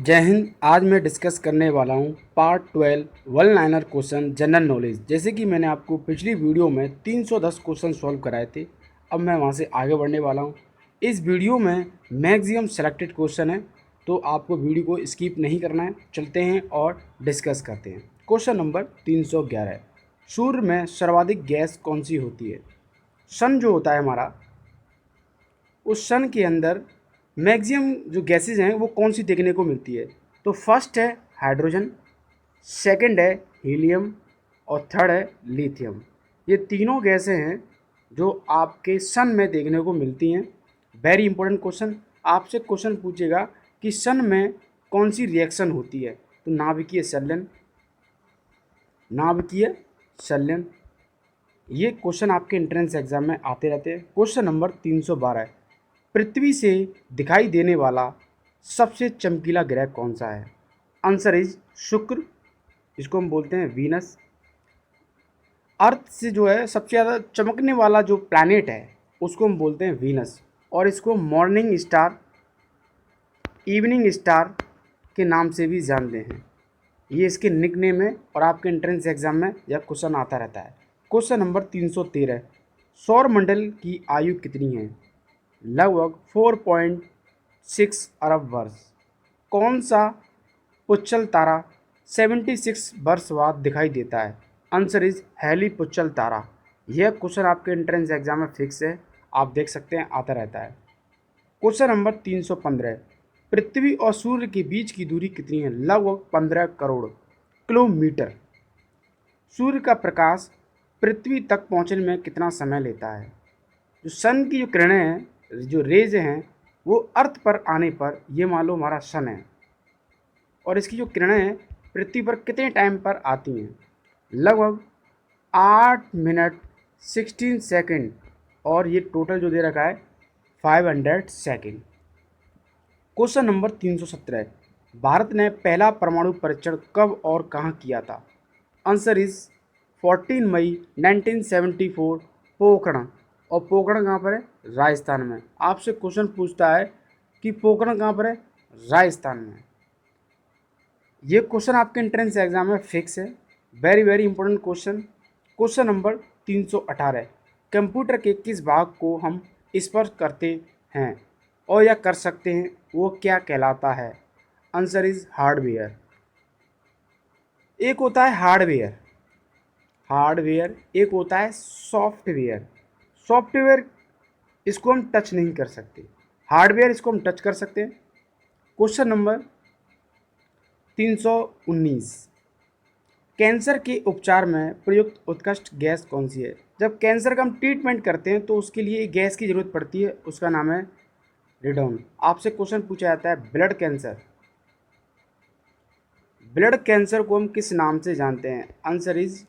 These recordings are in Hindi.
जय हिंद। आज मैं डिस्कस करने वाला हूँ part 12 one liner question general knowledge. जैसे कि मैंने आपको पिछली वीडियो में 310 क्वेश्चन सॉल्व कराए थे, अब मैं वहाँ से आगे बढ़ने वाला हूँ। इस वीडियो में मैक्सिमम सेलेक्टेड क्वेश्चन है, तो आपको वीडियो को स्किप नहीं करना है। चलते हैं और डिस्कस करते हैं। क्वेश्चन नंबर 311, सूर्य में सर्वाधिक गैस कौन सी होती है? सन जो होता है हमारा, उस सन के अंदर मैक्सिमम जो गैसेज हैं वो कौन सी देखने को मिलती है? तो फर्स्ट है हाइड्रोजन, सेकंड है हीलियम और थर्ड है लिथियम। ये तीनों गैसें हैं जो आपके सन में देखने को मिलती हैं। Very important question. आपसे क्वेश्चन पूछेगा कि सन में कौन सी रिएक्शन होती है? तो नाभिकीय संलयन, नाभिकीय संलयन। ये क्वेश्चन आपके एंट्रेंस एग्जाम में आते रहते हैं। क्वेश्चन नंबर 312, पृथ्वी से दिखाई देने वाला सबसे चमकीला ग्रह कौन सा है? आंसर इज शुक्र, इसको हम बोलते हैं वीनस। अर्थ से जो है सबसे ज़्यादा चमकने वाला जो प्लैनेट है उसको हम बोलते हैं वीनस, और इसको मॉर्निंग स्टार, इवनिंग स्टार के नाम से भी जानते हैं। ये इसके निकनेम है और आपके एंट्रेंस एग्जाम में यह क्वेश्चन आता रहता है। क्वेश्चन नंबर 313, सौरमंडल की आयु कितनी है? लगभग 4.6 अरब वर्ष। कौन सा पुच्चल तारा 76 वर्ष बाद दिखाई देता है? आंसर इज हैली पुच्चल तारा। यह क्वेश्चन आपके एंट्रेंस एग्जाम में फिक्स है, आप देख सकते हैं, आता रहता है। क्वेश्चन नंबर 315, पृथ्वी और सूर्य के बीच की दूरी कितनी है? लगभग 15 करोड़ किलोमीटर। सूर्य का प्रकाश पृथ्वी तक पहुंचने में कितना समय लेता है? जो सन की जो किरणें हैं, जो रेज हैं, वो अर्थ पर आने पर, ये मान लो हमारा सन है, और इसकी जो किरणें हैं पृथ्वी पर कितने टाइम पर आती हैं? लगभग 8 मिनट 16 सेकेंड, और ये टोटल जो दे रखा है 500 सेकेंड। क्वेश्चन नंबर 317, भारत ने पहला परमाणु परीक्षण कब और कहाँ किया था? आंसर इज 14 मई 1974, पोखरण। और पोखरण कहाँ पर है? राजस्थान में। आपसे क्वेश्चन पूछता है कि पोखरण कहाँ पर है? राजस्थान में। ये क्वेश्चन आपके एंट्रेंस एग्जाम में फिक्स है। Very very important question. Question number 318, computer के किस भाग को हम स्पर्श करते हैं और या कर सकते हैं, वो क्या कहलाता है? Answer is hardware. एक होता है हार्डवेयर, हार्डवेयर, एक होता है सॉफ्टवेयर। सॉफ्टवेयर इसको हम टच नहीं कर सकते, हार्डवेयर इसको हम टच कर सकते हैं। क्वेश्चन नंबर 319, कैंसर के उपचार में प्रयुक्त उत्कृष्ट गैस कौन सी है? जब कैंसर का हम ट्रीटमेंट करते हैं तो उसके लिए गैस की ज़रूरत पड़ती है, उसका नाम है रेडोन। आपसे क्वेश्चन पूछा जाता है ब्लड कैंसर, ब्लड कैंसर को हम किस नाम से जानते हैं? Answer is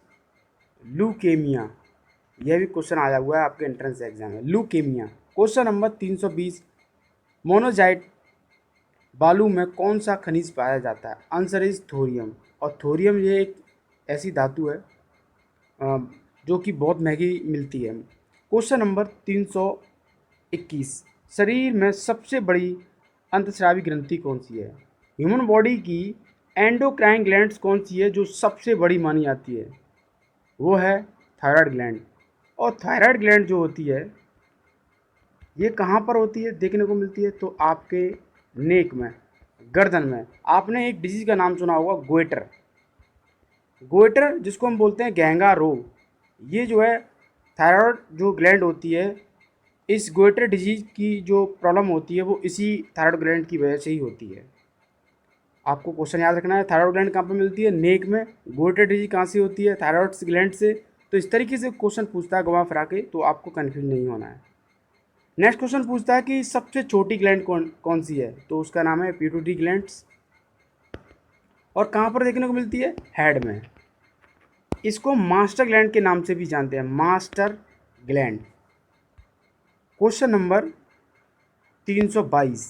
leukaemia. यह भी क्वेश्चन आया हुआ है आपके एंट्रेंस एग्जाम में, ल्यूकेमिया। क्वेश्चन नंबर 320, मोनोजाइट बालू में कौन सा खनिज पाया जाता है? Answer is thorium. और थोरियम ये एक ऐसी धातु है जो कि बहुत महंगी मिलती है। क्वेश्चन नंबर 321, शरीर में सबसे बड़ी अंतस्रावी ग्रंथि कौन सी है? ह्यूमन बॉडी की एंडोक्राइन ग्लैंड्स कौन सी है जो सबसे बड़ी मानी जाती है? वो है थायराइड ग्लैंड। और थायराइड ग्लैंड जो होती है ये कहाँ पर होती है, देखने को मिलती है? तो आपके नेक में, गर्दन में। आपने एक डिजीज का नाम सुना होगा, गोइटर। गोइटर जिसको हम बोलते हैं गहंगा रोग, ये जो है थायराइड जो ग्लैंड होती है, इस गोइटर डिजीज की जो प्रॉब्लम होती है वो इसी थायराइड ग्लैंड की वजह से ही होती है। आपको क्वेश्चन याद रखना है, थायराइड ग्लैंड कहाँ पर मिलती है? नेक में। गोइटर डिजीज कहाँ से होती है? थायराइड ग्लैंड से। तो इस तरीके से क्वेश्चन पूछता है घुमा फिरा के, तो आपको कन्फ्यूज नहीं होना है। नेक्स्ट क्वेश्चन पूछता है कि सबसे छोटी ग्लैंड कौन सी है? तो उसका नाम है पिट्यूटरी ग्लैंड्स। और कहाँ पर देखने को मिलती है? हेड में। इसको मास्टर ग्लैंड के नाम से भी जानते हैं, मास्टर ग्लैंड। क्वेश्चन नंबर 322,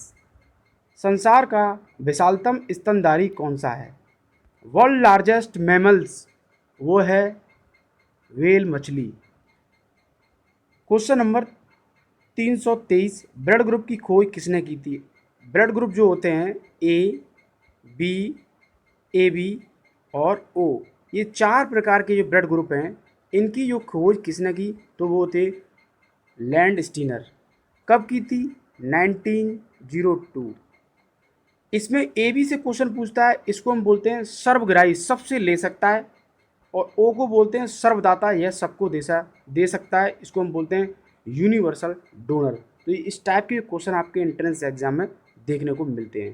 संसार का विशालतम स्तनधारी कौन सा है? वर्ल्ड लार्जेस्ट मैमल्स, वो है व्हेल मछली। क्वेश्चन नंबर 323, ब्लड ग्रुप की खोज किसने की थी? ब्लड ग्रुप जो होते हैं ए, बी, ए बी और ओ, ये 4 प्रकार के जो ब्लड ग्रुप हैं, इनकी जो खोज किसने की, तो वो थे लैंड स्टीनर। कब की थी? 1902। इसमें ए बी से क्वेश्चन पूछता है, इसको हम बोलते हैं सर्वग्राही, सबसे ले सकता है। और ओ को बोलते हैं सर्वदाता, यह सबको दे सकता है, इसको हम बोलते हैं यूनिवर्सल डोनर। तो इस टाइप के क्वेश्चन आपके एंट्रेंस एग्जाम में देखने को मिलते हैं।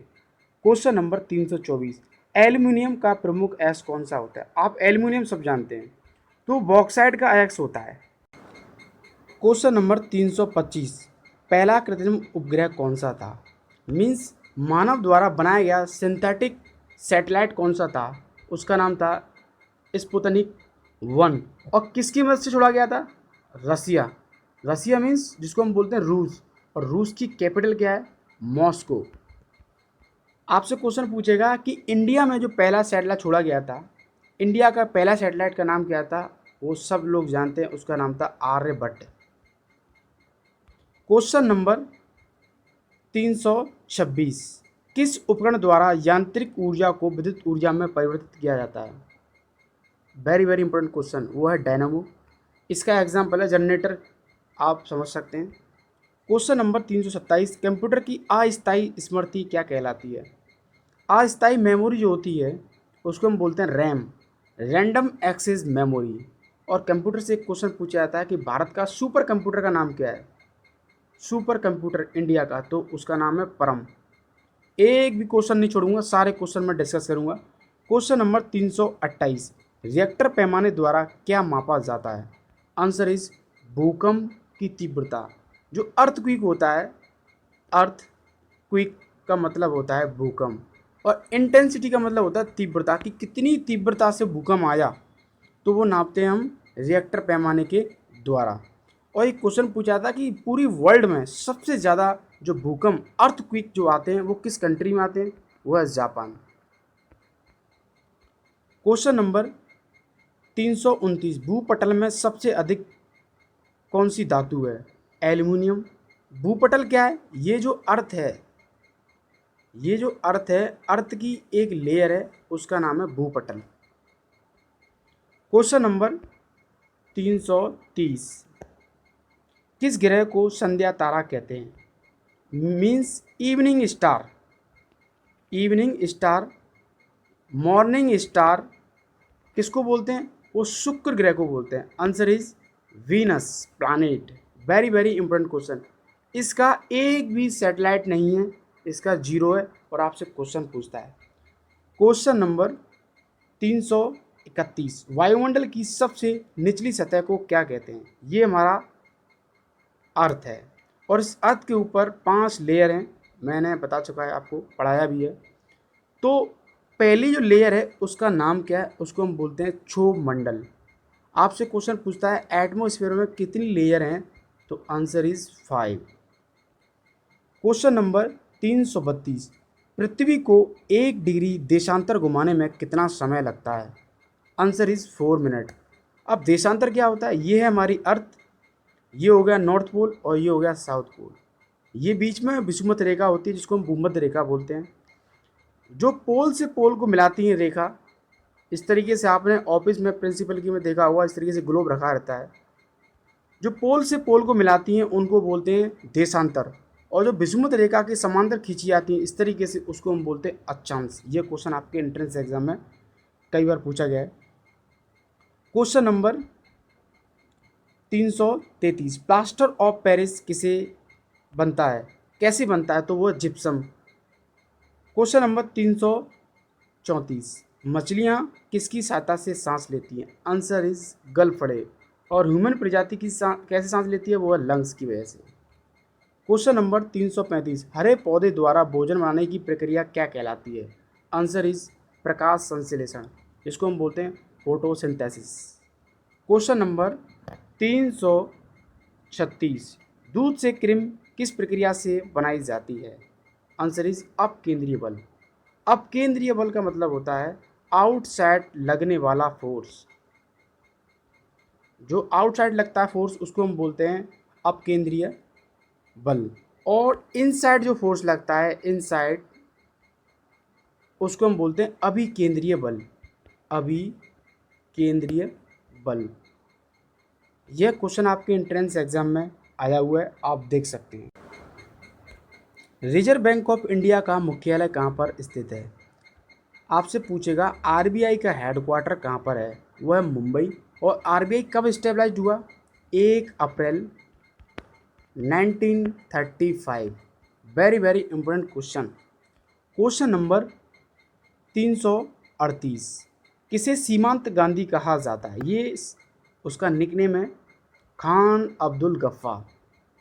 क्वेश्चन नंबर 324, एल्यूमिनियम का प्रमुख अयस्क कौन सा होता है? आप एल्यूमिनियम सब जानते हैं, तो बॉक्साइट का अयस्क होता है। क्वेश्चन नंबर 325, पहला कृत्रिम उपग्रह कौन सा था? मीन्स मानव द्वारा बनाया गया सिंथेटिक सैटेलाइट कौन सा था? उसका नाम था स्पुतनिक 1। और किसकी मदद से छोड़ा गया था? रसिया। रसिया मीन्स जिसको हम बोलते हैं रूस, और रूस की कैपिटल क्या है? मॉस्को। आपसे क्वेश्चन पूछेगा कि इंडिया में जो पहला सैटेलाइट छोड़ा गया था, इंडिया का पहला सैटेलाइट का नाम क्या था? वो सब लोग जानते हैं, उसका नाम था आर्यभट्ट। क्वेश्चन नंबर 326, किस उपकरण द्वारा यांत्रिक ऊर्जा को विद्युत ऊर्जा में परिवर्तित किया जाता है? वेरी वेरी इंपॉर्टेंट क्वेश्चन, वो है डायनामो। इसका एग्जाम्पल है जनरेटर, आप समझ सकते हैं। क्वेश्चन नंबर 327, कंप्यूटर की अस्थायी स्मृति क्या कहलाती है? अस्थायी मेमोरी जो होती है उसको हम बोलते हैं रैम, रैंडम एक्सेस मेमोरी। और कंप्यूटर से एक क्वेश्चन पूछा जाता है कि भारत का सुपर कंप्यूटर का नाम क्या है? सुपर कंप्यूटर इंडिया का, तो उसका नाम है परम। एक भी क्वेश्चन नहीं छोड़ूंगा, सारे क्वेश्चन मैं डिस्कस करूंगा। क्वेश्चन नंबर 328, रिएक्टर पैमाने द्वारा क्या मापा जाता है? आंसर इज भूकंप की तीव्रता। जो अर्थक्वेक होता है, अर्थक्वेक का मतलब होता है भूकंप, और इंटेंसिटी का मतलब होता है तीव्रता, कि कितनी तीव्रता से भूकंप आया, तो वो नापते हैं हम रिएक्टर पैमाने के द्वारा। और एक क्वेश्चन पूछा था कि पूरी वर्ल्ड में सबसे ज़्यादा जो भूकंप अर्थक्वेक जो आते हैं वो किस कंट्री में आते हैं? वो है जापान। क्वेश्चन नंबर 329, भूपटल में सबसे अधिक कौन सी धातु है? एल्यूमिनियम। भूपटल क्या है? ये जो अर्थ है, ये जो अर्थ है, अर्थ की एक लेयर है, उसका नाम है भूपटल। क्वेश्चन नंबर 330, किस ग्रह को संध्या तारा कहते हैं? Means evening star, evening star, morning star किसको बोलते हैं? वो शुक्र ग्रह को बोलते हैं। Answer is Venus planet. Very very important question. इसका एक भी सैटेलाइट नहीं है, इसका जीरो है, और आपसे क्वेश्चन पूछता है। क्वेश्चन नंबर 331, वायुमंडल की सबसे निचली सतह को क्या कहते हैं? ये हमारा अर्थ है, और इस अर्थ के ऊपर 5 लेयर हैं, मैंने बता चुका है, आपको पढ़ाया भी है। तो पहली जो लेयर है उसका नाम क्या है? उसको हम बोलते हैं क्षोभ मंडल। आपसे क्वेश्चन पूछता है एटमॉस्फेयर में कितनी लेयर हैं, तो आंसर इज 5। क्वेश्चन नंबर 332, पृथ्वी को 1 डिग्री देशांतर घुमाने में कितना समय लगता है? Answer is 4 minute. अब देशांतर क्या होता है? ये है हमारी अर्थ, ये हो गया नॉर्थ पोल, और ये हो गया साउथ पोल। ये बीच में विषुमत रेखा होती है जिसको हम भूमध्य रेखा बोलते हैं, जो पोल से पोल को मिलाती है रेखा। इस तरीके से आपने ऑफिस में प्रिंसिपल की में देखा हुआ, इस तरीके से ग्लोब रखा रहता है। जो पोल से पोल को मिलाती हैं उनको बोलते हैं देशांतर, और जो विषुमत रेखा के समांतर खींची जाती हैं इस तरीके से, उसको हम बोलते हैं अक्षांश। ये क्वेश्चन आपके एंट्रेंस एग्जाम में कई बार पूछा गया है। Question number 333, plaster of Paris किसे बनता है, कैसे बनता है? तो वो जिप्सम। क्वेश्चन नंबर 334, मछलियाँ किसकी सहायता से सांस लेती हैं? आंसर इज गलफड़े। और ह्यूमन प्रजाति की कैसे सांस लेती है? वो है लंग्स की वजह से। क्वेश्चन नंबर 335, हरे पौधे द्वारा भोजन बनाने की प्रक्रिया क्या कहलाती है? आंसर इज प्रकाश संश्लेषण, जिसको हम बोलते हैं फोटोसिंथेसिस। क्वेश्चन नंबर 336, दूध से क्रीम किस प्रक्रिया से बनाई जाती है? आंसर इज अपकेंद्रीय बल। अपकेंद्रीय बल का मतलब होता है आउटसाइड लगने वाला फोर्स। जो आउटसाइड लगता है फोर्स उसको हम बोलते हैं अपकेंद्रीय बल, और इनसाइड जो फोर्स लगता है, इनसाइड, उसको हम बोलते हैं अभिकेंद्रीय बल। अभिकेंद्रीय बल। यह क्वेश्चन आपके एंट्रेंस एग्जाम में आया हुआ है, आप देख सकते हैं। रिजर्व बैंक ऑफ इंडिया का मुख्यालय कहाँ पर स्थित है? आपसे पूछेगा आरबीआई का हेडक्वार्टर कहाँ पर है? वह है मुंबई। और आरबीआई कब स्टेबलाइज्ड हुआ? 1 अप्रैल 1935। Very very important question. Question number 338। किसे सीमांत गांधी कहा जाता है? ये उसका निकनेम है खान अब्दुल गफ्फार।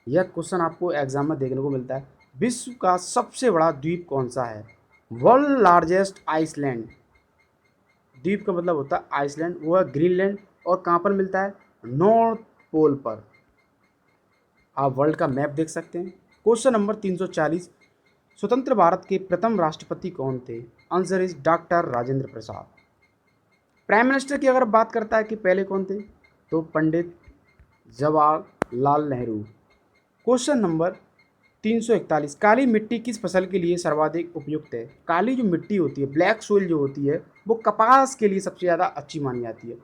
यह क्वेश्चन आपको एग्जाम में देखने को मिलता है। विश्व का सबसे बड़ा द्वीप कौन सा है? World largest island. द्वीप का मतलब होता है आइसलैंड, वो है ग्रीनलैंड। और कहाँ पर मिलता है? नॉर्थ पोल पर। आप वर्ल्ड का मैप देख सकते हैं। Question number 340। स्वतंत्र भारत के प्रथम राष्ट्रपति कौन थे? Answer is doctor Rajendra Prasad. Prime minister की अगर बात करता है कि पहले कौन थे, तो पंडित जवाहरलाल नेहरू। Question number 341। काली मिट्टी किस फसल के लिए सर्वाधिक उपयुक्त है? काली जो मिट्टी होती है, ब्लैक सोइल जो होती है, वो कपास के लिए सबसे ज़्यादा अच्छी मानी जाती है।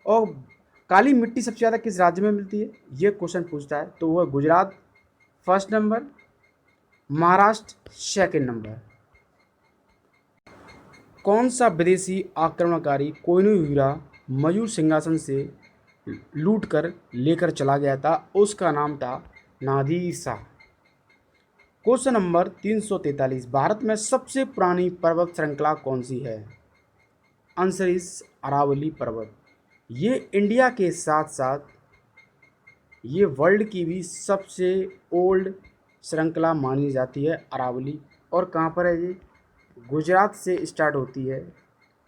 और काली मिट्टी सबसे ज़्यादा किस राज्य में मिलती है, ये क्वेश्चन पूछता है, तो वह Gujarat first number, Maharashtra second number. कौन सा विदेशी आक्रमणकारी कोहिनूर हीरा मयूर सिंहासन से लूट कर लेकर चला गया था? उसका नाम था Nadir Shah. Question number 343। Bharat में सबसे पुरानी पर्वत श्रृंखला कौन सी है? आंसर इज अरावली पर्वत। ये इंडिया के साथ साथ ये वर्ल्ड की भी सबसे ओल्ड श्रृंखला मानी जाती है अरावली। और कहाँ पर है ये? गुजरात से स्टार्ट होती है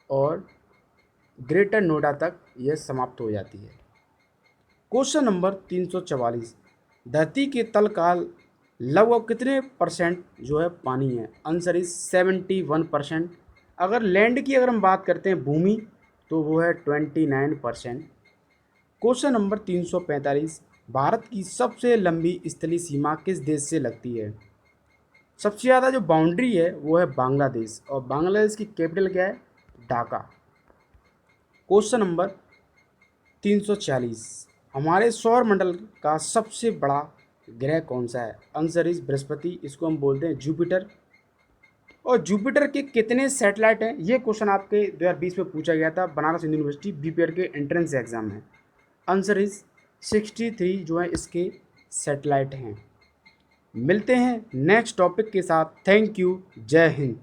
और ग्रेटर नोएडा तक यह समाप्त हो जाती है। Question number 344। धरती के तल का लगभग कितने परसेंट जो है पानी है? Answer is 71%। अगर लैंड की अगर हम बात करते हैं भूमि, तो वो है 29%। Question number 345। भारत की सबसे लंबी स्थलीय सीमा किस देश से लगती है? सबसे ज़्यादा जो बाउंड्री है वो है बांग्लादेश। और बांग्लादेश की कैपिटल क्या है? ढाका। Question number 346। हमारे सौर मंडल का सबसे बड़ा ग्रह कौन सा है? Answer is Brihaspati. इसको हम बोलते हैं जुपिटर। और जुपिटर के कितने सैटेलाइट हैं? ये क्वेश्चन आपके 2020 में पूछा गया था बनारस हिंदू यूनिवर्सिटी बीपीएड के एंट्रेंस एग्जाम में। आंसर इज 63 जो है इसके सैटेलाइट हैं। मिलते हैं नेक्स्ट टॉपिक के साथ। Thank you. जय हिंद।